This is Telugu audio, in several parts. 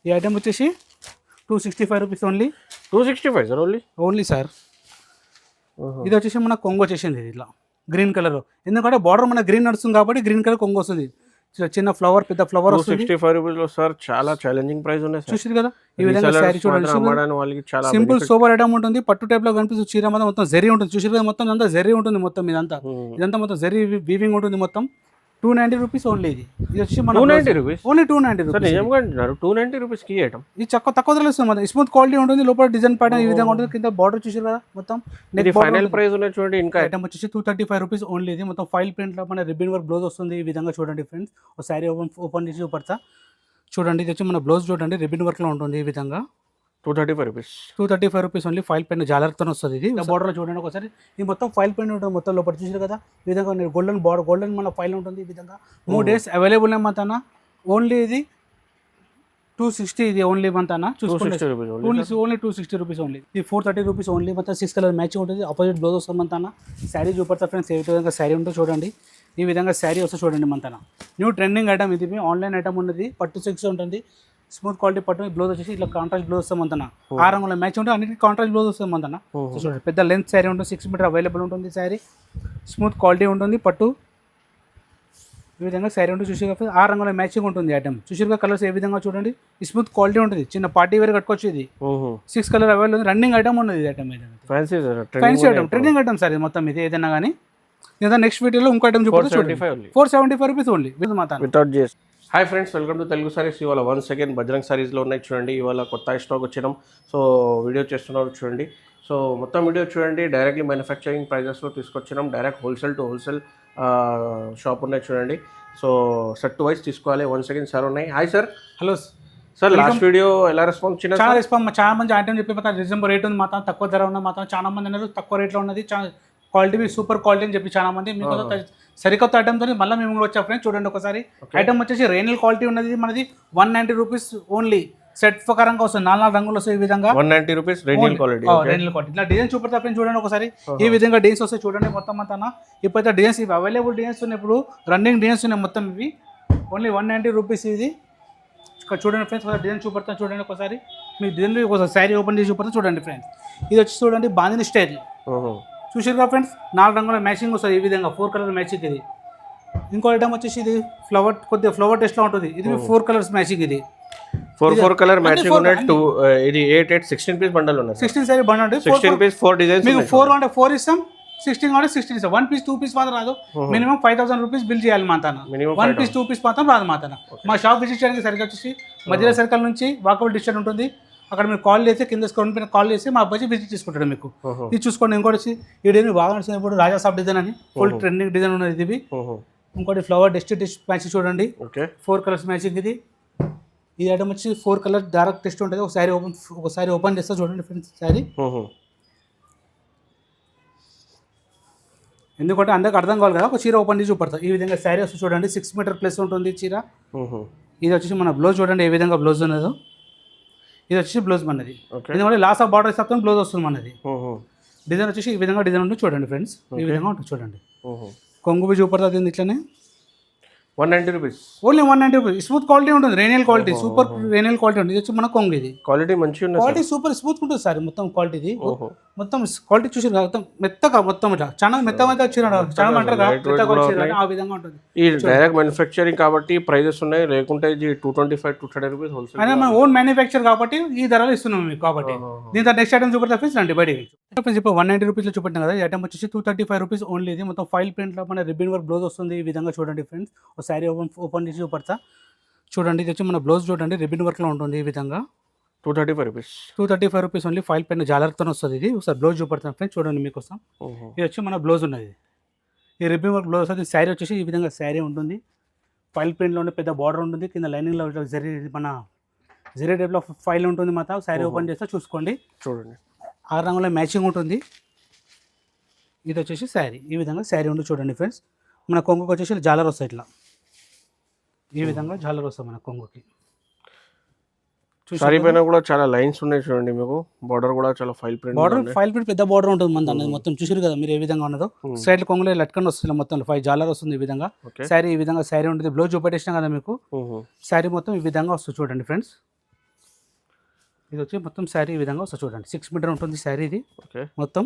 ఈ ఐటమ్ వచ్చేసి 265 rupees only. 265 sir only sir. ఇది వచ్చేసి మన కొంగు వచ్చేసింది ఇది ఇట్లా గ్రీన్ కలర్, ఎందుకంటే బార్డర్ మన గ్రీన్ నడుస్తుంది కాబట్టి గ్రీన్ కలర్ కొంగు వస్తుంది. చిన్న ఫ్లవర్ పెద్ద ఫ్లవర్ వస్తుంది. 265 రూపీస్ లో సార్ చాలా ఛాలెంజింగ్ ప్రైస్ ఉన్నాయి. చూసారు కదా ఈ విధంగా శారీ చూడండి, సింపుల్ సూపర్ ఐటమ్ ఉంటుంది. పట్టు టైప్ లో కనిపిస్తుంది. చీర మొత్తం జరీ ఉంటుంది. చూసారు కదా మొత్తం అంతా జరీ ఉంటుంది. మొత్తం ఇదంతా మొత్తం జరీ వీవింగ్ ఉంటుంది. మొత్తం 290 రూపీస్ ఓన్లీ. ఇది వచ్చి మన 290 రూపీస్ ఓన్లీ 290 రూపీస్. నిజంగా అంటున్నారు 290 రూపీస్ కి ఐటమ్. ఇది తక్కువ ధరలో ఇస్తుంది. మన స్మూత్ క్వాలిటీ ఉంటుంది. లోపల డిజైన్ ప్యాటర్న్ ఈ విధంగా ఉంటుంది. కింద బార్డర్ చూసారు కదా మొత్తం. ఫైనల్ ప్రైస్ ఉన్నాయి చూడండి. ఇంకా ఐటమ్ వచ్చేసి 235 రూపీస్ ఓన్లీ. ఇది మొత్తం ఫైల్ ప్రింట్ లో మన రిబ్బన్ వర్క్ బ్లౌజ్ వస్తుంది. ఈ విధంగా చూడండి ఫ్రెండ్స్. ఒక శారీ ఓపెన్ చేసి చూపడతా చూడండి. ఇది వచ్చి మన బ్లౌజ్ చూడండి రిబ్బన్ వర్క్ లో ఉంటుంది. ఈ విధంగా 235 రూపీస్. 235 rupees only. ఫైల్ పెన్ జాలర్తో వస్తుంది. ఇది బార్డర్ లో చూడండి ఒకసారి. ఇది మొత్తం ఫైల్ పెన్ ఉంటుంది. మొత్తం లోపల చూసారు కదా ఈ విధంగా గోల్డెన్ బార్డర్ గోల్డెన్ మన ఫైల్ ఉంటుంది. ఈ విధంగా 3 డేస్ అవైలబుల్ ఏమంతా ఓన్లీ. ఇది 260. ఇది ఓన్లీ మంతానా చూసుకోండి. Only 260 rupees only. ఇది 430 రూపీస్ ఓన్లీ. మొత్తం 6 కలర్ మ్యాచింగ్ ఉంటుంది. ఆపోజిట్ బ్లౌజ్ వస్తుంది మంతానా. శారీ చూపడతా ఫ్రెండ్స్ ఏ విధంగా శారీ ఉంటుందో చూడండి. ఈ విధంగా శారీ వస్తే చూడండి మంతానా. న్యూ ట్రెండింగ్ ఐటమ్ ఇది. ఆన్లైన్ ఐటమ్ ఉన్నది. పట్టు 6 ఉంటుంది. స్మూత్ క్వాలిటీ పట్టు బ్లౌజ్ వచ్చేసి ఇట్లా కాంట్రాస్ట్ బ్లౌజ్ వస్తాం అంతనా. 6 రంగుల మ్యాచ్ ఉంటుంది. అన్నిటికీ కాంట్రాస్ట్ బ్లౌజ్ వస్తాం అంతనా. చూడండి పెద్ద లెంత్ శారీ ఉంటుంది. 6 మీటర్ అవైలబుల్ ఉంటుంది. శారీ స్మూత్ క్వాలిటీ ఉంటుంది. పట్టు ఈ విధంగా శారీ ఉంటుంది. చూసి 6 రంగుల మ్యాచింగ్ ఉంటుంది. ఐటమ్ చూసిగా కలర్స్ ఏ విధంగా చూడండి. ఈ స్మూత్ క్వాలిటీ ఉంటుంది. చిన్న పార్టీ వేర్ కట్టుకోవచ్చు. ఇది 6 కలర్ అవైలబుల్ ఉంది. రన్నింగ్ ఐటమ్ ఉన్నది. Item fancy item trending item sir. ఇది మొత్తం ఇది ఏదైనా కానీ లేదా నెక్స్ట్ వీడియోలో ఇంకో ఐటమ్ చూపిస్తే 475 rupees only without GST. Hi friends, welcome to Telugu saris. ఇవాళ వన్స్ అగైన్ బజరంగ్ సారీస్లో ఉన్నాయి చూడండి. ఇవాళ కొత్త స్టాక్ వచ్చినాం. సో వీడియో చేస్తున్నారు చూడండి. సో మొత్తం వీడియో చూడండి. డైరెక్ట్లీ మ్యానుఫ్యాక్చరింగ్ ప్రైజెస్లో తీసుకొచ్చినాం. Direct wholesale to wholesale shop ఉన్నాయి చూడండి. సో సెట్ వైజ్ తీసుకోవాలి. వన్స్ అగైన్ సార్ ఉన్నాయి. Hi sir. Hello sir, last video ఎలా రెస్పాన్స్ వచ్చింది? చాలా రెస్పాన్స్. చాలా మంది ఐటమ్ చెప్పి మాత్రం రీజనబుల్ రేట్ ఉంది. మాత్రం తక్కువ ధర ఉన్న మాత్రం చాలా మంది అన్నారు తక్కువ రేట్లో ఉన్నది. క్వాలిటీ సూపర్ క్వాలిటీ అని చెప్పి చాలా మంది. మీకు సరికొత్త ఐటమ్తో మళ్ళీ మేము కూడా వచ్చా ఫ్రెండ్స్. చూడండి ఒకసారి. ఐటమ్ వచ్చేసి రేనియల్ క్వాలిటీ ఉన్నది. మనది 190 రూపీస్ ఓన్లీ. సెట్ ప్రకారంగా వస్తుంది. 4 రంగులు వస్తాయి. ఈ విధంగా 190 రూపీస్ రేనియల్ క్వాలిటీ. ఇట్లా డిజైన్ చూపెడతా ఫ్రెండ్స్. చూడండి ఒకసారి. ఈ విధంగా డిజైన్స్ వస్తాయి చూడండి మొత్తం అంతా. ఇప్పుడైతే డిజైన్స్ ఇవి అవైలబుల్ డిజైన్స్ ఉన్నాయి. ఇప్పుడు రన్నింగ్ డిజైన్స్ ఉన్నాయి మొత్తం. ఇవి ఓన్లీ 190 రూపీస్. ఇది చూడండి ఫ్రెండ్స్. డిజైన్ చూపెడతాను చూడండి ఒకసారి. మీ డిజైన్ ఒకసారి శారీ ఓపెన్ చేసి చూపెడతా చూడండి ఫ్రెండ్స్. ఇది వచ్చి చూడండి బాందిని స్టైల్. చూసారుగా ఫ్రెండ్స్. 4 రంగుల మ్యాచింగ్ వస్తుంది. ఈ విధంగా 4 కలర్ మ్యాచింగ్. ఇది ఇంకో ఐటమ్ వచ్చేసి ఇది ఫ్లవర్ కొద్దిగా ఫ్లవర్ టెస్ట్ లో ఉంటుంది. ఇది 4 కలర్స్ మ్యాచింగ్. ఇది 4 కలర్ మ్యాచింగ్ ఉన్నాయి. ఇది 16 పీస్ బండల్ ఉన్నాయి. 16 సారీ బండల్ ఉంటుంది. 16 పీస్ 4 డిజైన్స్. మీకు 4 అంటే 4 ఇస్తాం. 16 అంటే 16 ఇస్తాం. 1 పీస్ 2 పీస్ మాత్రం రాదు. మినిమం 5000 రూపీస్ బిల్ చేయాలి మాతాన. 1 పీస్ 2 పీస్ మాత్రం రాదు మాతాన. మా షాప్ విజిట్ చేయడానికి సరిగ్గా వచ్చేసి మధ్యలో సర్కిల్ నుంచి వాకబుల్ డిస్టెన్స్ ఉంటుంది. అక్కడ మీరు కాల్ చేస్తే కింద స్క్రోల్ పైన కాల్ చేసి మా అబ్బాయి విజిట్ చేసుకుంటాడు మీకు. ఇది చూసుకోండి. ఇంకోటి వచ్చి ఈ డిజైన్ బాగా నడుస్తుంది. ఇప్పుడు రాజా సాఫ్ట్ డిజైన్ అని ఫుల్ ట్రెండింగ్ డిజైన్ ఉన్నది. ఇది ఇంకోటి ఫ్లవర్ డిష్ మ్యాచింగ్ చూడండి. 4 కలర్స్ మ్యాచింగ్. ఇది ఈ ఐటమ్ వచ్చి 4 కలర్ డైరెక్ట్ టెస్ట్ ఉంటుంది. ఒకసారి ఓపెన్ చేస్తా చూడండి ఫ్రెండ్స్ శారీ. ఎందుకంటే అందరికి అర్థం కావాలి కదా. ఒక చీర ఓపెన్ చేసి చూపడతా. ఈ విధంగా శారీ వస్తుంది చూడండి. 6 మీటర్ ప్లస్ ఉంటుంది చీర. ఇది వచ్చేసి మన బ్లౌజ్ చూడండి ఏ విధంగా బ్లౌజ్ ఉన్నదో. ఇది వచ్చేసి బ్లౌజ్ మనది. ఎందుకంటే లాస్ ఆఫ్ బార్డర్ ఇస్తాం బ్లౌజ్ వస్తుంది మనది. డిజైన్ వచ్చేసి ఈ విధంగా డిజైన్ ఉంటుంది చూడండి ఫ్రెండ్స్. ఈ విధంగా ఉంటుంది చూడండి. కొంగు చూపడుతుంది ఇట్లనే. 190 rupees only 190 rupees. Smooth quality ఉంటుంది. రేనియల్ క్వాలిటీ సూపర్ రేనియల్ క్వాలిటీ ఉంటుంది. ఇది వచ్చి మన కొంగు. ఇది క్వాలిటీ మంచిగా ఉంది. క్వాలిటీ సూపర్ స్మూత్ ఉంటుంది సార్. మొత్తం క్వాలిటీ ఇది మొత్తం క్వాలిటీ చూసి మొత్తం మెత్తగా మొత్తం ఇట్లా చాలా మెత్తగా వచ్చిన చాలా అంటారు ఆ విధంగా ఉంటుంది. ఈ డైరెక్ట్ మ్యానుఫ్యాక్చరింగ్ కాబట్టి ప్రైజెస్ ఉన్నాయి. లేకుంటే ఇది 225 230 రూపీస్ హోల్సేల్. అయినా మన ఓన్ మ్యానుఫ్యాక్చర్ కాబట్టి ఈ ధరలు ఇస్తున్నాం మీకు. కాబట్టి దీంతో నెక్స్ట్ ఐటమ్ చూపెడతా ఫ్రెండ్స్. రండి బయటికి. ఇప్పుడు 190 రూపీస్లో చూపెట్టాం కదా. ఈ ఐటమ్ వచ్చేసి 235 రూపీస్ ఓన్లీ. ఇది మొత్తం ఫైల్ ప్రింట్లో మన రిబ్బన్ వర్క్ బ్లౌజ్ వస్తుంది. ఈ విధంగా చూడండి ఫ్రెండ్స్. ఒక శారీ ఓపెన్ చేసి చూపడతా చూడండి. ఇది వచ్చి మన బ్లౌజ్ చూడండి రిబ్బన్ వర్క్లో ఉంటుంది. ఈ విధంగా 235 రూపీస్. 235 rupees only. ఫైల్ పెన్ జాలర్తో వస్తుంది. ఇది ఒకసారి బ్లౌజ్ చూపడతాను ఫ్రెండ్స్ చూడండి మీకోసం. ఇది వచ్చి మన బ్లౌజ్ ఉన్నది. ఈ రిబ్బన్ వర్క్ బ్లౌజ్ అది. శారీ వచ్చేసి ఈ విధంగా శారీ ఉంటుంది. ఫైల్ ప్రింట్లో ఉండే పెద్ద బార్డర్ ఉంటుంది. కింద లైనింగ్లో మన జరీ టైప్లో ఫైల్ ఉంటుంది. మాత్రం శారీ ఓపెన్ చేస్తే చూసుకోండి చూడండి. 6 రంగుల మ్యాచింగ్ ఉంటుంది. ఇది వచ్చేసి శారీ. ఈ విధంగా శారీ ఉంటుంది చూడండి ఫ్రెండ్స్. మన కొంగుకి వచ్చేసి జాలర్ వస్తాయి ఇట్లా. ఈ విధంగా జాలర్ వస్తాయి మన కొంగుకి. సారీ పైన కూడా చాలా లైన్స్ ఉన్నాయి చూడండి. మీకు బార్డర్ కూడా చాలా ఫైల్ ప్రింట్ పెద్ద బార్డర్ ఉంటుంది మన అన్నది మొత్తం. చూసారు కదా మీరు ఏ విధంగా ఉన్నదో. సైడ్ కొంగులో లట్కన్ వస్తుంది మొత్తం 5 జాలర్ వస్తుంది. ఈ విధంగా శారీ ఈ విధంగా శారీ ఉంటుంది. బ్లౌజ్ చూపెట్టేసినా కదా మీకు. శారీ మొత్తం ఈ విధంగా వస్తుంది చూడండి ఫ్రెండ్స్. ఇది వచ్చి మొత్తం శారీ ఈ విధంగా వస్తుంది చూడండి 6 మీటర్ ఉంటుంది శారీ ఇది ఓకే మొత్తం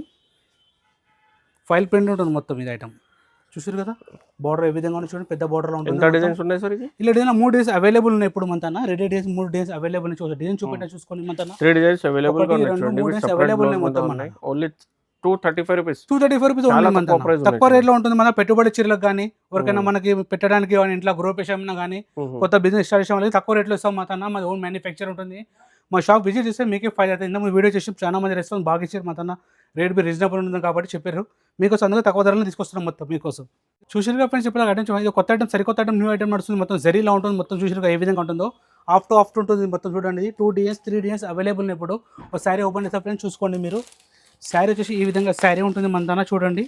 ఫైల్ ప్రింట్ ఉంటుంది మొత్తం ఇది ఐటమ్ చూసారు కదా బార్డర్ ఏ విధంగా ఉంది చూడండి పెద్ద బార్డర్లో ఉంటుంది ఎంత డిజైన్స్ ఉన్నాయి సార్ ఇది ఇలా డిజైన్ 3 డేస్ అవైలబుల్ ఉన్నాయి ఇప్పుడు మంతన రెడీ డేస్ 3 డేస్ అవైలబుల్ చూడండి డిజైన్ చూపెట్టా చూసుకోండి మంతన 3 డిజైన్స్ అవైలబుల్ గా ఒకటి, ఉన్నాయి రెండు, చూడండి మూడు days available ఉన్నాయి మొత్తం ఉన్నాయి ఓన్లీ 235 రూపీస్ 235 రూపీస్ చాలా ఓన్లీ తక్కువ price తక్కువ ఉన్నాయి. రేట్లో ఉంటుంది మన పెట్టుబడి చీరలకు కానీ ఎవరికైనా మనకి పెట్టడానికి కానీ ఇంట్లో గృహప్రవేశం కానీ కొత్త బిజినెస్ స్టార్ట్ చేసిన వాళ్ళకి తక్కువ రేట్లో ఇస్తాం మాతన్న మాది ఓన్ మ్యానుఫ్యాక్చర్ ఉంటుంది మా షాప్ విజిట్ చేస్తే మీకే ఫైదా అవుతుంది ఇంత వీడియో చేసి చాలా మంది రెస్పాన్స్ బాగా ఇచ్చారు మాతన్న రేట్ బి రీజనబుల్ ఉంటుంది కాబట్టి చెప్పారు మీకోసం అందుకే తక్కువ ధరలో తీసుకొస్తున్నాం మొత్తం మీకోసం చూసిరుగా ఫ్రెండ్స్ ఇప్పుడు ఐటమ్ ఇది కొత్త ఐటమ్ సరికొత్త ఐటమ్ న్యూ ఐటమ్ నడుస్తుంది మొత్తం జరీలా ఉంటుంది మొత్తం చూసిరుగా ఏ విధంగా ఉంటుందో ఆఫ్టర్ ఉంటుంది మొత్తం చూడండి 2 DS 3 DS అవైలబుల్ ఇప్పుడు ఒక శారీ ఓపెన్ చేస్తే ఫ్రెండ్స్ చూసుకోండి మీరు శారీ వచ్చేసి ఈ విధంగా శారీ ఉంటుంది మన చూడండి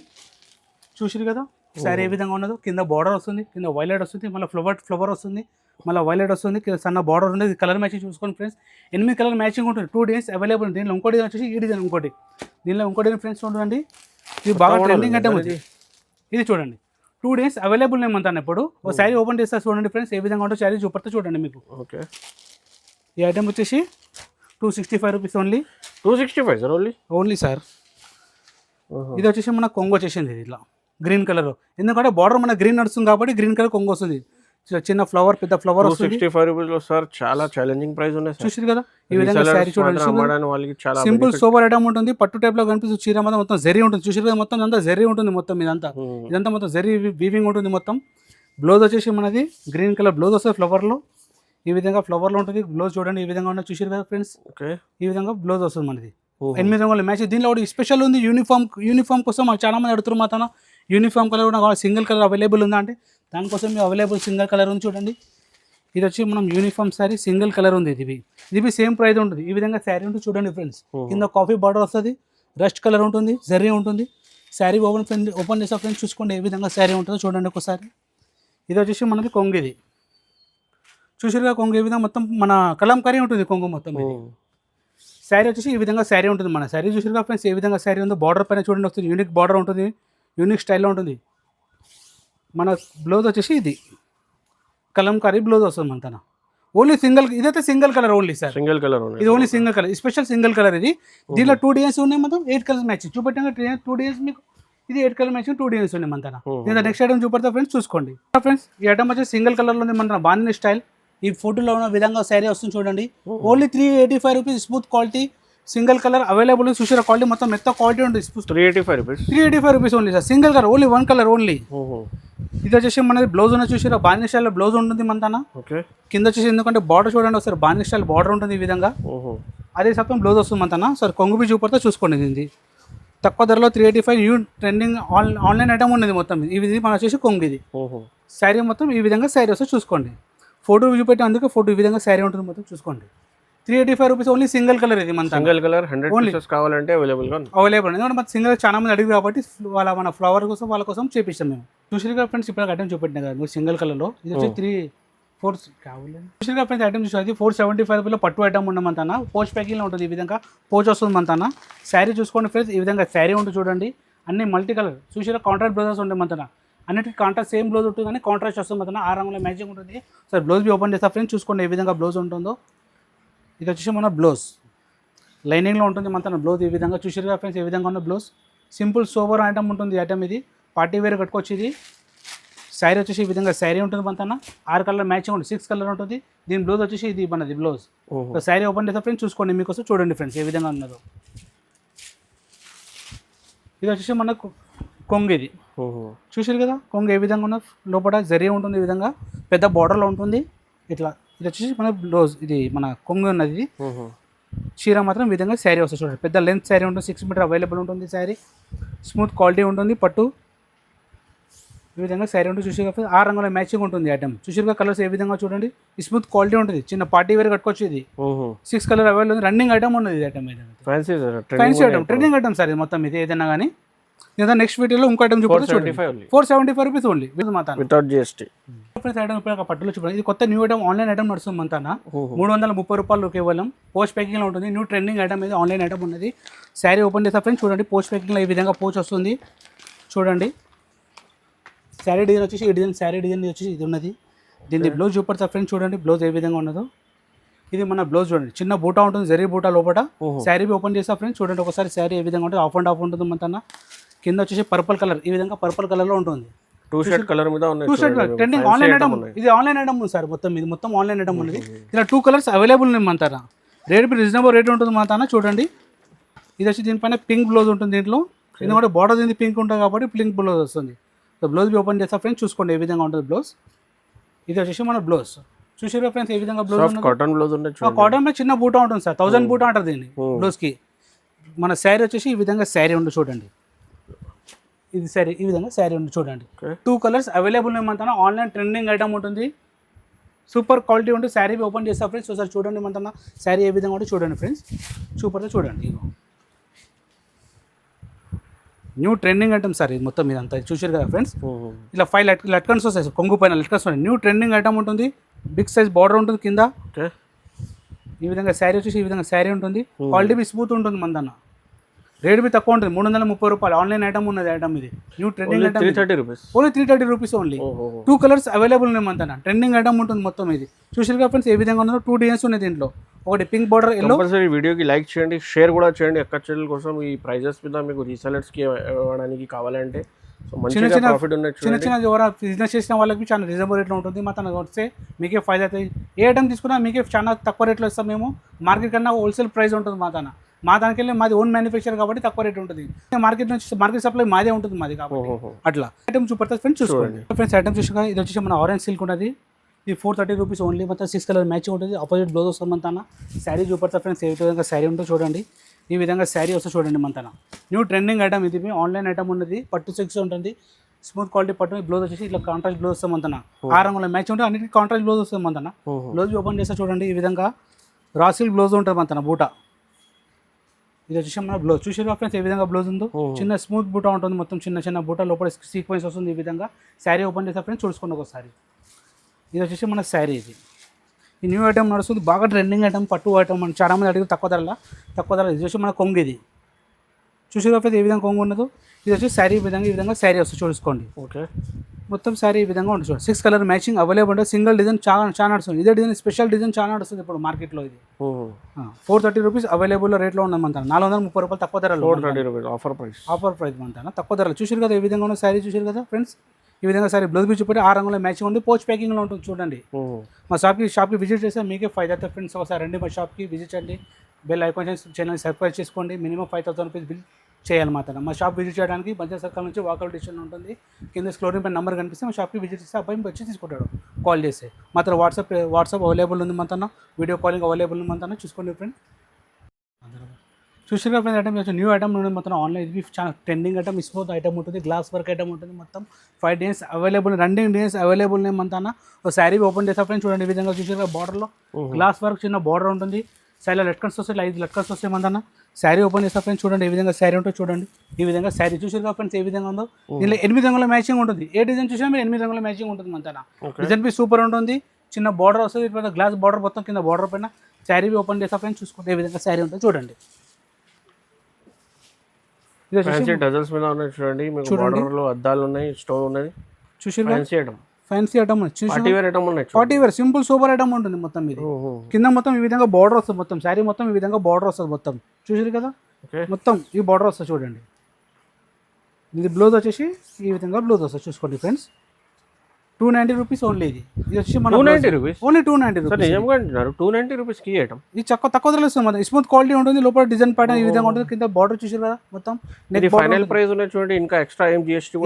చూసిరు కదా శారీ ఏ విధంగా ఉన్నదో కింద బార్డర్ వస్తుంది కింద వైలెట్ వస్తుంది మళ్ళీ ఫ్లవర్ వస్తుంది మళ్ళీ వైలెట్ వస్తుంది కింద సన్న బార్డర్ ఉంటుంది కలర్ మ్యాచింగ్ చూసుకోండి ఫ్రెండ్స్ 8 కలర్ మ్యాచింగ్ ఉంటుంది 2 DS అవైలబుల్ దీనిలో ఇంకోటి వచ్చేసి ఈ డిజైన్ ఇంకోటి దీనిలో ఇంకోటి ఫ్రెండ్స్ చూడండి ఇది బాగా ట్రెండింగ్ ఐటమ్ ఉంది ఇది చూడండి 2 DS అవైలబుల్ ఏమంటాను ఇప్పుడు ఒక శారీ ఓపెన్ చేస్తే చూడండి ఫ్రెండ్స్ ఏ విధంగా ఉంటుందో శారీ చూపడితే చూడండి మీకు ఓకే ఈ ఐటమ్ వచ్చేసి 265 rupees only 265 sir only sir ఇది వచ్చేసి మన కొంగు వచ్చేసింది ఇది ఇట్లా గ్రీన్ కలర్ ఎందుకంటే బార్డర్ మన గ్రీన్ నడుస్తుంది కాబట్టి గ్రీన్ కలర్ కొంగు వస్తుంది చిన్న ఫ్లవర్ పెద్ద ఫ్లవర్ వస్తుంది 265 రూపీస్ లో సార్ చాలా ఛాలెంజింగ్ ప్రైస్ ఉన్నాయి సార్ చూసారు కదా ఈ విధంగా శారీ చూడండి అమ్మడానికి వాళ్ళకి చాలా సింపుల్ సోబర్ ఐటమ్ ఉంటుంది పట్టు టైప్ లో కనిపిస్తుంది చీర మొత్తం జరీ ఉంటుంది చూసారు కదా మొత్తం అంతా జరీ ఉంటుంది మొత్తం ఇదంతా మొత్తం జరీ వీవింగ్ ఉంటుంది మొత్తం బ్లౌజ్ వచ్చేసి మనది గ్రీన్ కలర్ బ్లౌజ్ వస్తుంది ఫ్లవర్ లో ఈ విధంగా ఫ్లవర్ లో ఉంటుంది బ్లౌజ్ చూడండి ఈ విధంగా ఉన్న చూసారు కదా ఫ్రెండ్స్ ఈ విధంగా బ్లౌజ్ వస్తుంది మనది 8 రంగుల మ్యాచ్ దీనిలో ఒకటి స్పెషల్ ఉంది యూనిఫామ్ కోసం మాకు చాలా మంది అడుగుతారు మాతన యూనిఫామ్ కలర్ కూడా సింగిల్ కలర్ అవైలబుల్ ఉందా అంటే దానికోసం మీ అవైలబుల్ సింగిల్ కలర్ ఉంది చూడండి ఇది వచ్చి మనం యూనిఫామ్ శారీ సింగిల్ కలర్ ఉంది ఇది సేమ్ ప్రైస్ ఉంటుంది ఈ విధంగా శారీ ఉంటుంది చూడండి ఫ్రెండ్స్ కింద కాఫీ బార్డర్ వస్తుంది రస్ట్ కలర్ ఉంటుంది జరీ ఉంటుంది శారీ ఓపెన్ చేసే ఫ్రెండ్స్ చూసుకోండి ఏ విధంగా శారీ ఉంటుందో చూడండి ఒకసారి ఇది వచ్చేసి మనకి కొంగు ఇది చూసారుగా కొంగు ఏ విధంగా మొత్తం మన కలంకారీ ఉంటుంది కొంగు మొత్తం శారీ వచ్చేసి ఈ విధంగా శారీ ఉంటుంది మన శారీ చూసారుగా ఫ్రెండ్స్ ఏ విధంగా శారీ ఉందో బార్డర్ పైన చూడండి వస్తుంది యూనిక్ బార్డర్ ఉంటుంది యూనిక్ స్టైల్లో ఉంటుంది మన బ్లౌజ్ వచ్చేసి ఇది కలంకారీ బ్లౌజ్ వస్తుంది మన తన ఓన్లీ సింగిల్ ఇదైతే single colour only sir single colour ఇది only single colour special single colour ఇది దీనిలో 2 DS ఉన్నాయి మొత్తం 8 కలర్ మ్యాచింగ్ చూపెట్టాక 2 DS మీకు ఇది 8 కలర్ మ్యాచింగ్ 2 DS ఉన్నాయి మన తన దీని నెక్స్ట్ ఐటమ్ చూపెడతా ఫ్రెండ్స్ చూసుకోండి ఫ్రెండ్స్ ఈ ఐటమ్ వచ్చేసి సింగిల్ కలర్లో ఉంది మన బాందిని స్టైల్ ఈ ఫోటోలో ఉన్న విధంగా శారీ వస్తుంది చూడండి only 385 rupees smooth quality single colour available చూసారా క్వాలిటీ మొత్తం మెత్త క్వాలిటీ ఉంటుంది 385 rupees only sir single colour only 1 colour only ఇది వచ్చేసి మనది బ్లౌజ్ ఉన్న చూసారా బాందిని స్టైల్ బ్లౌజ్ ఉంటుంది మన కింద వచ్చేసి ఎందుకంటే బార్డర్ చూడండి ఒకసారి బాందిని స్టైల్ బార్డర్ ఉంటుంది ఈ విధంగా అదే శాతం బ్లౌజ్ వస్తుంది మన సార్ కొంగు బి చూపడితే చూసుకోండి ఇది తక్కువ ధరలో 385 న్యూ ట్రెండింగ్ ఆన్లైన్ ఐటమ్ ఉన్నది మొత్తం ఇది మన వచ్చేసి కొంగు ఇది శారీ మొత్తం ఈ విధంగా శారీ వస్తే చూసుకోండి ఫోటో చూపెట్టి అందుకే ఫోటో ఈ విధంగా శారీ ఉంటుంది మొత్తం చూసుకోండి 385 రూపీస్ ఓన్లీ సింగిల్ కలర్ ఇది మన సింగిల్ కలర్ 100 పీసెస్ కావాలంటే అవైలబుల్ ఎందుకంటే మన సింగిల్ చాలా మంది అడిగి కాబట్టి మన ఫ్లవర్ కోసం వాళ్ళ కోసం చేపిస్తాం మేము చూసిగా ఫ్రెండ్స్ ఇప్పుడు ఐటమ్ చూపెట్టినా కదా మీరు సింగిల్ కలర్లో ఇది వచ్చి 3-4 కావాలి చూసిగా ఫ్రెండ్స్ ఐటమ్ చూసి 475 రూపీలో పట్టు ఐటమ్ ఉండమంతనా పోస్ట్ ప్యాకింగ్లో ఉంటుంది ఈ విధంగా పోచ్ వస్తుంది మంతనా శారీ చూసుకోండి ఫ్రెండ్స్ ఈ విధంగా శారీ ఉంటుంది చూడండి అన్ని మల్టీ కలర్ చూసిగా కాంట్రాక్ట్ బ్లౌజెస్ ఉంటాయి మంతనా అన్నిటికీ కాంట్రాస్ట్ సేమ్ బ్లౌజ్ ఉంటుంది కానీ కాంట్రాస్ట్ వస్తుంది మంతనా 6 రంగుల మ్యాచింగ్ ఉంటుంది సార్ బ్లౌజ్ బి ఓపెన్ చేస్తా ఫ్రెండ్స్ చూసుకోండి ఏ విధంగా బ్లౌజ్ ఉంటుందో ఇది వచ్చేసి మన బ్లౌజ్ లైనింగ్లో ఉంటుంది మన బ్లౌజ్ ఈ విధంగా చూసిరుగా ఫ్రెండ్స్ ఏ విధంగా ఉన్న బ్లౌజ్ సింపుల్ సోబర్ ఐటమ్ ఉంటుంది ఐటమ్ ఇది పార్టీ వేర్ కట్టుకోవచ్చు ఇది శారీ వచ్చేసి ఈ విధంగా శారీ ఉంటుంది మన 6 కలర్ మ్యాచింగ్ ఉంటుంది 6 కలర్ ఉంటుంది దీని బ్లౌజ్ వచ్చేసి ఇది మనది బ్లౌజ్ శారీ ఓపెన్ చేస్తే ఫ్రెండ్స్ చూసుకోండి మీకోసం చూడండి ఫ్రెండ్స్ ఏ విధంగా ఉన్నదో ఇది వచ్చేసి మన కొంగు ఇది చూసారు కదా కొంగు ఏ విధంగా ఉన్న లోపల జరీ ఉంటుంది ఈ విధంగా పెద్ద బార్డర్లో ఉంటుంది ఇట్లా ఇది వచ్చేసి మన బ్లౌజ్ ఇది మన కొంగు ఉన్నది ఇది చీర మాత్రం ఈ విధంగా శారీ వస్తుంది చూడండి పెద్ద లెంత్ శారీ ఉంటుంది 6 మీటర్ అవైలబుల్ ఉంటుంది శారీ స్మూత్ క్వాలిటీ ఉంటుంది పట్టు ఈ విధంగా శారీ ఉంటుంది చూసి 6 రంగుల మ్యాచింగ్ ఉంటుంది ఐటమ్ చూసిగా కలర్స్ ఏ విధంగా చూడండి స్మూత్ క్వాలిటీ ఉంటుంది చిన్న పార్టీ వేర్ కట్టుకోవచ్చు ఇది 6 కలర్ అవైలబుల్ ఉంది రన్నింగ్ ఐటమ్ ఉన్నది ఇది item fancy item trending item sir ఇది మొత్తం ఇది ఏదైనా కానీ లేదా నెక్స్ట్ వీడియోలో ఇంకో ఐటమ్ చూడండి 475 rupees only without GST item ఇప్పుడు పట్టులో చూడండి ఇది కొత్త న్యూ ఐటమ్ ఆన్లైన్ ఐటమ్ నడుస్తుంది మంతనా 330 రూపాయలు కేవలం పోస్ట్ ప్యాకింగ్లో ఉంటుంది న్యూ ట్రెండింగ్ ఐటమ్ ఇది ఆన్లైన్ ఐటమ్ ఉన్నది శారీ ఓపెన్ చేస్తే ఫ్రెండ్స్ చూడండి పోస్ట్ ప్యాకింగ్లో ఈ విధంగా పోచ్ వస్తుంది చూడండి శారీ డిజైన్ వచ్చేసి ఈ డిజైన్ శారీ డిజైన్ వచ్చేసి ఇది ఉన్నది దీన్ని బ్లౌజ్ చూపడతా ఫ్రెండ్స్ చూడండి బ్లౌజ్ ఏ విధంగా ఉన్నదో ఇది మన బ్లౌజ్ చూడండి, చిన్న బూటా ఉంటుంది, జరీ బూటా లోపల. శారీ ఓపెన్ చేసా ఫ్రెండ్స్, చూడండి ఒకసారి శారీ ఏ విధంగా ఉంటుంది, ఆఫ్ అండ్ ఆఫ్ ఉంటుంది మన కింద వచ్చేసి పర్పుల్ కలర్, ఈ విధంగా పర్పుల్ కలర్లో ఉంటుంది. టూ షర్ట్ కలర్ మీద ఉన్నాయి. Two shirt trending online item, ఇది ఆన్లైన్ ఐటమ్ ఉంది సార్, మొత్తం ఇది మొత్తం ఆన్లైన్ ఐటమ్ ఉన్నది. ఇలా 2 కలర్స్ అవైలబుల్ ఉన్నాయి మన రేట్ రీజనబుల్ రేట్ ఉంటుంది మన చూడండి. ఇది వచ్చి దీనిపైన పింక్ బ్లౌజ్ ఉంటుంది, దీంట్లో ఎందుకంటే బార్డర్ దీనికి పింక్ ఉంటుంది కాబట్టి పింక్ బ్లౌజ్ వస్తుంది. సో బ్లౌజ్ ఓపెన్ చేస్తా ఫ్రెండ్స్, చూసుకోండి ఏ విధంగా ఉంటుంది బ్లౌజ్. ఇది వచ్చేసి మన బ్లౌజ్ చూసారా ఫ్రెండ్స్, ఏ విధంగా బ్లౌజ్ కాటన్ బ్లౌజ్ ఉంది. కాటన్ మీద చిన్న బూటా ఉంటుంది సార్, 1000 బూటా అంటారు దీన్ని బ్లౌజ్కి. మన శారీ వచ్చేసి ఈ విధంగా శారీ ఉంటుంది చూడండి, ఇది శారీ ఈ విధంగా శారీ ఉంది చూడండి. 2 కలర్స్ అవైలబుల్ ఏమంటున్నా, ఆన్లైన్ ట్రెండింగ్ ఐటమ్ ఉంటుంది, సూపర్ క్వాలిటీ ఉంటుంది. శారీ ఓపెన్ చేస్తా ఫ్రెండ్స్, ఒకసారి చూడండి ఏమంటున్నా శారీ ఏ విధంగా ఉంటుంది చూడండి ఫ్రెండ్స్, సూపర్గా చూడండి. న్యూ ట్రెండింగ్ ఐటమ్ సార్ ఇది మొత్తం ఇదంతా చూసారు కదా ఫ్రెండ్స్. ఇలా 5 లట్కన్స్ వస్తాయి, కొంగు పైన లట్కన్స్ వస్తాయి. న్యూ ట్రెండింగ్ ఐటమ్ ఉంటుంది, బిగ్ సైజ్ బార్డర్ ఉంటుంది కింద. ఈ విధంగా శారీ వచ్చేసి ఈ విధంగా శారీ ఉంటుంది, క్వాలిటీ బి స్మూత్ ఉంటుంది మన రేట్ బి తక్కువ ఉంటుంది, 330 రూపాయలు. ఆన్లైన్ ఐటమ్ ఉన్నది ఐటమ్ ఇది, new trending item, 330 rupees only 330 rupees only. 2 colours available ఉన్నాయి మన ట్రెండింగ్ ఐటమ్ ఉంటుంది మొత్తం ఇది. చూసారు ఫ్రెండ్స్ ఏ విధంగా ఉందో, 2 డిజైన్స్ ఉన్నాయి దీంట్లో, ఒకటి పింక్ బార్డర్ ఎల్లో. కంపల్సరీ వీడియోకి లైక్ చేయండి, షేర్ కూడా చేయండి. అక్క చెల్లెల కోసం ఈ ప్రైజెస్ మీద మీకు రీసెలర్స్కి ఇవ్వడానికి కావాలంటే చిన్న చిన్న ఎవరైనా బిజినెస్ చేసిన వాళ్ళకి చాలా రీజనబుల్ రేట్లో ఉంటుంది. మా తనకు వస్తే మీకే ఫైదా అవుతుంది. ఏ ఐటమ్ తీసుకున్నా మీకే చాలా తక్కువ రేట్లో ఇస్తాం మేము, మార్కెట్ కన్నా హోల్సేల్ ప్రైస్ ఉంటుంది మా దానికి వెళ్ళి మాది ఓన్ మ్యానుఫ్యాక్చర్ కాబట్టి తక్కువ రేట్ ఉంటుంది. మార్కెట్ నుంచి మార్కెట్ సప్లై మాదే ఉంటుంది మాది కాబట్టి అట్లా. ఐటమ్ చూపెడతా ఫ్రెండ్స్, చూసుకోండి ఫ్రెండ్స్. ఐటమ్ చూసుకున్నా ఇది వచ్చేసి మన ఆరెంజ్ సిల్క్ ఉంటుంది, ఇది 430 రూపీస్ ఓన్లీ. మొత్తం 6 కలర్ మ్యాచింగ్ ఉంటుంది, ఆపోజిట్ బ్లౌజ్ వస్తుంది మన శారీ చూపెడతా ఫ్రెండ్స్, ఏ విధంగా శారీ ఉంటుందో చూడండి. ఈ విధంగా శారీ వస్తే చూడండి మన న్యూ ట్రెండింగ్ ఐటమ్ ఇది, ఆన్లైన్ ఐటమ్ ఉన్నది, పట్టు 6 ఉంటుంది, స్మూత్ క్వాలిటీ పట్టు. బ్లౌజ్ వచ్చేసి ఇట్లా కాంట్రాస్ట్ బ్లౌజ్ వస్తుంది మన 6 రంగుల మ్యాచింగ్ ఉంటుంది, అన్నిటికీ కాంట్రాస్ట్ బ్లౌజ్ వస్తుంది మన. బ్లౌజ్ ఓపెన్ చేస్తే చూడండి ఈ విధంగా రా సిల్క్ బ్లౌజ్ ఉంటుంది మన బూటా. ఇది వచ్చేసి మన బ్లౌజ్ చూసారు ఫ్రెండ్స్ ఏ విధంగా బ్లౌజ్ ఉందో, చిన్న స్మూత్ బూటా ఉంటుంది, మొత్తం చిన్న చిన్న బూటా, లోపల సీక్వెన్స్ వస్తుంది. ఈ విధంగా శారీ ఓపెన్ చేస్తే ఫ్రెండ్స్ చూసుకోండి ఒకసారి. ఇది వచ్చేసి మన శారీ, ఇది ఈ న్యూ ఐటమ్ నడుస్తుంది, బాగా ట్రెండింగ్ ఐటమ్, పట్టు ఐటమ్. మనం చాలామంది అడిగి తక్కువ ధర. ఇది వచ్చి మన కొంగు, ఇది చూసారు ఫ్రెండ్స్ ఏ విధంగా కొంగు ఉన్నదో. ఇది వచ్చి శారీ ఈ విధంగా శారీ వస్తుంది చూసుకోండి. ఓకే, మొత్తం శారీ ఈ విధంగా ఉంటుంది చూడండి. 6 కలర్ మ్యాచింగ్ అవైలబుల్ ఉంటుంది, సింగిల్ డిజైన్ చాలా నడుస్తుంది. ఇదే డిజైన్ స్పెషల్ డిజైన్ చాలా నడుస్తుంది ఇప్పుడు మార్కెట్లో. ఇది 430 రూపీస్ అవైలబుల్ రేట్లో ఉంది మన 430 రూపాయలు తక్కువ ధరలో, 430 రూపీస్ ఆఫర్ ప్రైస్ మన తక్కువ ధరలు. చూసారు కదా ఏ విధంగా ఉన్న శారీ, చూసారు కదా ఫ్రెండ్స్ ఈ విధంగా శారీ. బ్లౌజ్ బి చూపెట్టి 6 రంగుల మ్యాచింగ్ ఉంది, పోస్ట్ ప్యాకింగ్లో ఉంటుంది చూడండి. మా షాప్కి విజిట్ చేస్తే మీకే 5,000 ఫ్రెండ్స్. ఒకసారి రండి మా షాప్కి విజిట్ చేయండి, బెల్ ఐకాన్ ఛానల్ సబ్స్క్రైబ్ చేసుకోండి. మినిమం 5,000 రూపీస్ బిల్ చేయాలి మాత్రం. మా షాప్ విజిట్ చేయడానికి బంజారా సర్కిల్ నుంచి వాకౌట్ డిస్టెన్స్ ఉంటుంది. కింద స్క్రోలింగ్ పైన నెంబర్ కనిపిస్తే మా షాప్కి విజిట్ చేస్తే అబ్బాయి వచ్చి తీసుకుంటాడు కాల్ చేస్తే. మాత్రం వాట్సాప్ అవైలబుల్ ఉంది మన, వీడియో కాలింగ్ అవైలబుల్ ఉంది మన, చూసుకోండి ఫ్రెండ్. చూసిన ఫ్రెండ్స్ ఐటమ్ న్యూ ఐటమ్ ఉంది మొత్తం ఆన్లైన్. ఇది చాలా ట్రెండింగ్ ఐటమ్, స్మూత్ ఐటమ్ ఉంటుంది, గ్లాస్ వర్క్ ఐటమ్ ఉంటుంది. మొత్తం 5 days available, running days available ఉన్నాయి మన. ఒక శారీ ఓపెన్ చేస్తా ఫ్రెండ్స్ చూడండి. ఈ విధంగా చూసారు బార్డర్లో గ్లాస్ వర్క్ చిన్న బార్డర్ ఉంటుంది, శారీలో లట్కన్స్ వస్తాయి, 5 లట్కన్స్ వస్తాయి మన. శారీ ఓపెన్ చేస్తా ఫ్రెండ్స్ చూడండి ఏ విధంగా శారీ ఉంటుంది చూడండి. ఈ విధంగా శారీ చూసారు ఫ్రెండ్స్ ఏ విధంగా ఉందో. దీనిలో 8 రంగుల మ్యాచింగ్ ఉంటుంది, ఏ డిజైన్ చూసినా మీరు 8 రంగుల మ్యాచింగ్ ఉంటుంది మన. డిజైన్ బి సూపర్ ఉంటుంది, చిన్న బార్డర్ వస్తుంది, గ్లాస్ బార్డర్ మొత్తం కింద బార్డర్ పైన. శారీ ఓపెన్ చేస్తా ఫ్రెండ్స్ చూసుకుంటే ఏ విధంగా శారీ ఉంటుంది చూడండి. డజల్స్ మీద ఉన్నాయి చూడండి, మీకు బార్డర్లో అద్దాలు ఉన్నాయి, స్టోన్ ఉన్నది. చూసి fancy item party wear simple super item ఉంటుంది మొత్తం. ఇది కింద మొత్తం ఈ విధంగా బార్డర్ వస్తుంది, మొత్తం శారీ మొత్తం ఈ విధంగా బార్డర్ వస్తుంది మొత్తం. చూసారు కదా మొత్తం ఈ బార్డర్ వస్తుంది చూడండి. ఇది బ్లౌజ్ వచ్చేసి ఈ విధంగా బ్లౌజ్ వస్తుంది చూసుకోండి ఫ్రెండ్స్. 290 rupees only. ఇది వచ్చి మన 290 రూపీస్ ఓన్లీ, 290 రూపీస్. 290 రూపీస్ కి ఐటమ్ ఇది తక్కువ ధరలో ఇస్తుంది మన. స్మూత్ క్వాలిటీ ఉంటుంది, లోపల డిజైన్ ప్యాటర్న్ ఈ విధంగా ఉంటుంది, కింద బార్డర్ చూసారు కదా మొత్తం. ఫైనల్ ప్రైస్ ఉన్నాయి చూడండి, ఇంకా ఎక్స్ట్రా ఏం జిఎస్టీ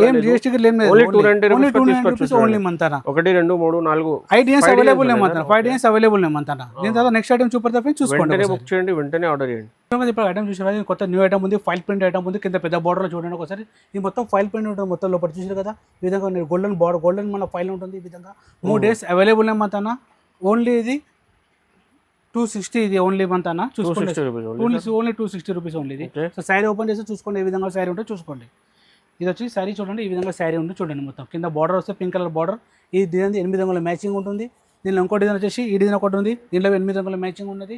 లేదు, ఓన్లీ 290 రూపీస్ ఓన్లీ మంతన. 1 2 3 4 5 డేస్ అవైలబుల్ ఏమంటారా, 5 డేస్ అవైలబుల్ ఏమంటారా. దీని తర్వాత నెక్స్ట్ ఐటమ్ చూపెడతా ఫ్రెండ్స్ చూసుకోండి, బుక్ చేయండి, వెంటనే ఆర్డర్ చేయండి. ఇప్పుడు ఐటమ్ చూసారు కదా, కొత్త న్యూ ఐటమ్ ఉంది, ఫైల్ ప్రింట్ ఐటమ్ ఉంది, కింద పెద్ద బార్డర్లో చూడండి ఒకసారి. ఇది మొత్తం ఫైల్ ప్రింట్ ఉంటుంది మొత్తం లోపల చూసారు కదా. ఈ విధంగా గోల్డెన్ బార్డర్, గోల్డెన్ మన ఫైల్ ఉంటుంది. ఈ విధంగా 3 డేస్ అవైలబుల్ ఏమంటానా. ఓన్లీ ఇది 260, ఇది ఓన్లీ మంత్ చూసుకోండి, ఓన్లీ 260 రూపీస్ ఓన్లీ ఇది. సో శారీ ఓపెన్ చేసి చూసుకోండి ఏ విధంగా శారీ ఉంటే చూసుకోండి. ఇది వచ్చి శారీ చూడండి, ఈ విధంగా శారీ ఉంటుంది చూడండి. మొత్తం కింద బార్డర్ వస్తే పింక్ కలర్ బార్డర్. ఈ డిజైన్ 8 రంగుల మ్యాచింగ్ ఉంటుంది. దీనిలో ఇంకో డిజైన్ వచ్చేసి ఈ డిజైన్ ఒకటి ఉంది, దీనిలో 8 రంగుల మ్యాచింగ్ ఉన్నది.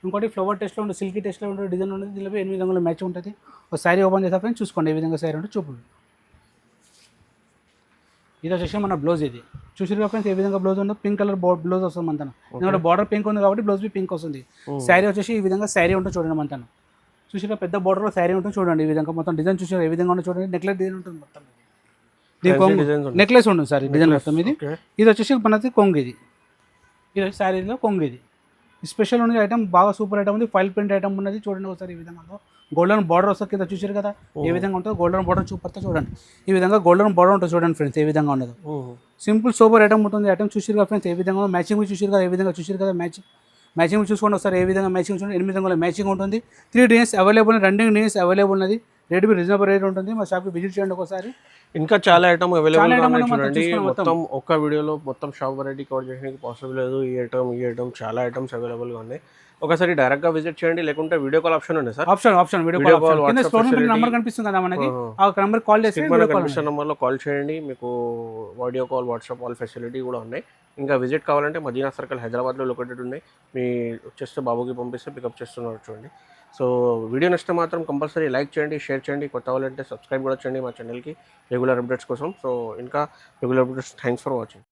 ఇంకోటి ఫ్లవర్ టెస్ట్లో ఉంటుంది, సిల్కీ టెస్ట్లో ఉంటుంది డిజైన్ ఉంటుంది, దీనిలో 8 రంగుల మ్యాచింగ్ ఉంటుంది. ఒక శారీ ఓపెన్ చేస్తే ఫ్రెండ్స్ చూసుకోండి ఏ విధంగా శారీ ఉంటే చూపండి. ఇది వచ్చేసి మన బ్లౌజ్ ఇది చూసారు ఫ్రెండ్స్ ఏ విధంగా బ్లౌజ్ ఉందో పింక్ కలర్ బ్లౌజ్ వస్తుంది మన ఎందుకంటే బార్డర్ పింక్ ఉంది కాబట్టి బ్లౌజ్ పింక్ వస్తుంది శారీ వచ్చేసి ఈ విధంగా శారీ ఉంటుంది చూడండి మన చూసారా పెద్ద బార్డర్ శారీ ఉంటుంది చూడండి ఈ విధంగా మొత్తం డిజైన్ చూసారు ఏ విధంగా ఉందో చూడండి నెక్లెస్ డిజైన్ ఉంటుంది మొత్తం నెక్లెస్ ఉంటుంది సార్ డిజైన్ మొత్తం ఇది వచ్చేసి మనది కొంగు ఇది వచ్చి శారీలో కొంగు ఇది స్పెషల్ ఉంది ఐటమ్ బాగా సూపర్ ఐటమ్ ఉంది ఫైల్ ప్రింట్ ఐటమ్ ఉన్నది చూడండి ఒకసారి ఈ విధంగా గోల్డెన్ బార్డర్ వస్తుంది కింద చూసారు కదా ఏ విధంగా ఉంటుందో గోల్డెన్ బార్డర్ చూపడితే చూడండి ఈ విధంగా గోల్డెన్ బార్డర్ ఉంటుంది చూడండి ఫ్రెండ్స్ ఏ విధంగా ఉండదు సింపుల్ సూపర్ ఐటమ్ ఉంటుంది ఐటమ్ చూసారు కదా ఫ్రెండ్స్ ఏ విధంగా మ్యాచింగ్ చూసారు కదా ఏ విధంగా చూసారు కదా మ్యాచింగ్ చూసుకోండి ఒకసారి ఏ విధంగా మ్యాచింగ్ చూడండి 8 రంగుల మ్యాచింగ్ ఉంటుంది 3 designs available running designs available ఉన్నది రేట్ బి రీజనబుల్ రేట్ ఉంటుంది మా షాప్కి విజిట్ చేయండి ఒకసారి ఇంకా చాలా ఐటమ్ అవైలబుల్ ఉన్నాయి చూడండి మొత్తం ఒక్క వీడియోలో మొత్తం షాప్ వెరైటీ కవర్ చేయడానికి పాసిబుల్ లేదు ఈ ఐటమ్ చాలా ఐటమ్స్ అవైలబుల్గా ఉన్నాయి ఒకసారి డైరెక్ట్గా విజిట్ చేయండి లేకుంటే వీడియో కాల్ ఆప్షన్ ఉంది సార్ ఆప్షన్ వీడియో కాల్ కింద స్క్రోల్ మీద నంబర్ కనిపిస్తుంది కదా మనకి ఆ నంబర్ కాల్ చేసి కనిపిస్తున్న నంబర్లో కాల్ చేయండి మీకు audio call WhatsApp call facility కూడా ఉన్నాయి ఇంకా విజిట్ కావాలంటే మదీనా సర్కిల్ హైదరాబాద్లో లొకేటెడ్ ఉన్నాయి మీ వచ్చేస్తే బాబుకి పంపిస్తే పికప్ చేస్తున్నారు చూడండి సో వీడియో నచ్చితే మాత్రం కంపల్సరీ లైక్ చేయండి షేర్ చేయండి కొత్త వాళ్ళంటే సబ్స్క్రైబ్ కూడా చేయండి మా ఛానల్కి రెగ్యులర్ అప్డేట్స్ కోసం సో ఇంకా regular updates thanks for watching